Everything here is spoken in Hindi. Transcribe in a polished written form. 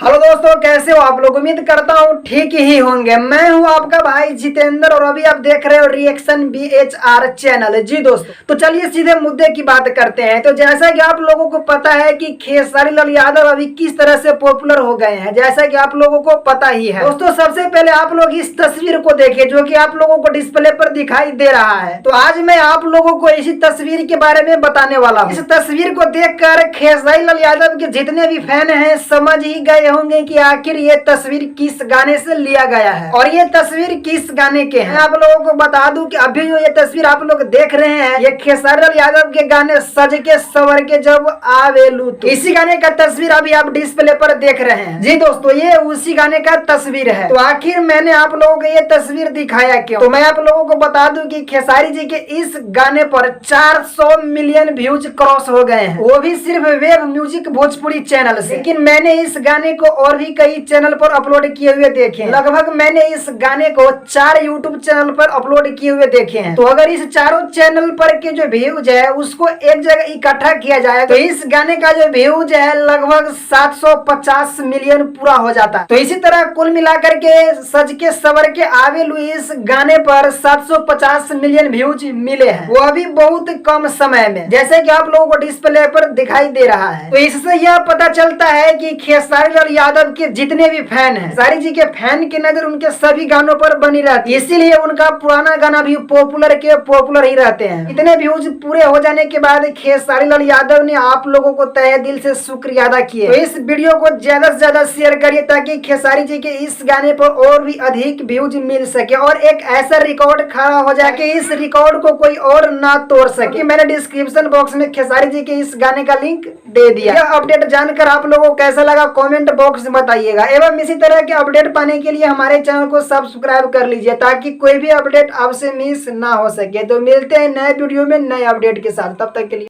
हेलो दोस्तों, कैसे हो आप लोग। उम्मीद करता हूँ ठीक ही होंगे। मैं हूँ आपका भाई जितेंद्र और अभी आप देख रहे हो रिएक्शन BHR चैनल। जी दोस्तों, तो चलिए सीधे मुद्दे की बात करते हैं। तो जैसा कि आप लोगों को पता है कि खेसारी लाल यादव अभी किस तरह से पॉपुलर हो गए हैं, जैसा कि आप लोगों को पता ही है। दोस्तों, सबसे पहले आप लोग इस तस्वीर को देखिए जो कि आप लोगों को डिस्प्ले पर दिखाई दे रहा है। तो आज मैं आप लोगों को इसी तस्वीर के बारे में बताने वाला हूँ। इस तस्वीर को देखकर खेसारी लाल यादव के जितने भी फैन हैं समझ ही गए होंगे कि आखिर ये तस्वीर किस गाने से लिया गया है और ये तस्वीर किस गाने के हैं। मैं आप लोगों को बता दूं कि अभी जो ये तस्वीर आप लोग देख रहे हैं ये खेसारी लाल यादव के गाने सज के सवर के जब आवेलू, तो इसी गाने का तस्वीर अभी आप डिस्प्ले पर देख रहे हैं। जी दोस्तों, ये उसी गाने का तस्वीर है। तो आखिर मैंने आप लोगों को ये तस्वीर दिखाया क्यों, तो मैं आप लोगों को बता दूं कि खेसारी जी के इस गाने पर 400 मिलियन व्यूज क्रॉस हो गए हैं, वो भी सिर्फ वेब म्यूजिक भोजपुरी चैनल से। लेकिन मैंने इस गाने को और भी कई चैनल पर अपलोड किए हुए देखे हैं। लगभग मैंने इस गाने को 4 यूट्यूब चैनल पर अपलोड किए हुए देखे हैं। तो अगर इस चारों चैनल पर के जो व्यूज है उसको एक जगह इकट्ठा किया जाए तो इस गाने का जो व्यूज है लगभग 750 मिलियन पूरा हो जाता है। तो इसी तरह कुल मिलाकर के सज के सवर के आवेलू इस गाने पर 750 मिलियन व्यूज मिले हैं, वो अभी बहुत कम समय में, जैसे कि आप लोगों को डिस्प्ले पर दिखाई दे रहा है। तो इससे यह पता चलता है कि खेसारी लाल यादव के जितने भी फैन हैं, खेसारी जी के फैन की नजर उनके सभी गानों पर बनी रहती है, इसीलिए उनका पुराना गाना भी पॉपुलर ही रहते हैं। इतने व्यूज पूरे हो जाने के बाद खेसारी लाल यादव ने आप लोगों को तहे दिल से शुक्रिया अदा किए। तो इस वीडियो को ज्यादा से ज्यादा शेयर करिए ताकि खेसारी जी के इस गाने पर और भी अधिक व्यूज मिल सके और एक ऐसा रिकॉर्ड खड़ा हो जाए कि इस रिकॉर्ड को कोई और ना तोड़ सके। मैंने डिस्क्रिप्शन बॉक्स में खेसारी जी के इस गाने का लिंक दे दिया। यह अपडेट जानकर आप लोगों को कैसा लगा कमेंट बॉक्स में बताइएगा। एवं इसी तरह के अपडेट पाने के लिए हमारे चैनल को सब्सक्राइब कर लीजिए ताकि कोई भी अपडेट आपसे मिस ना हो सके। तो मिलते हैं नए वीडियो में नए अपडेट के साथ, तब तक के लिए।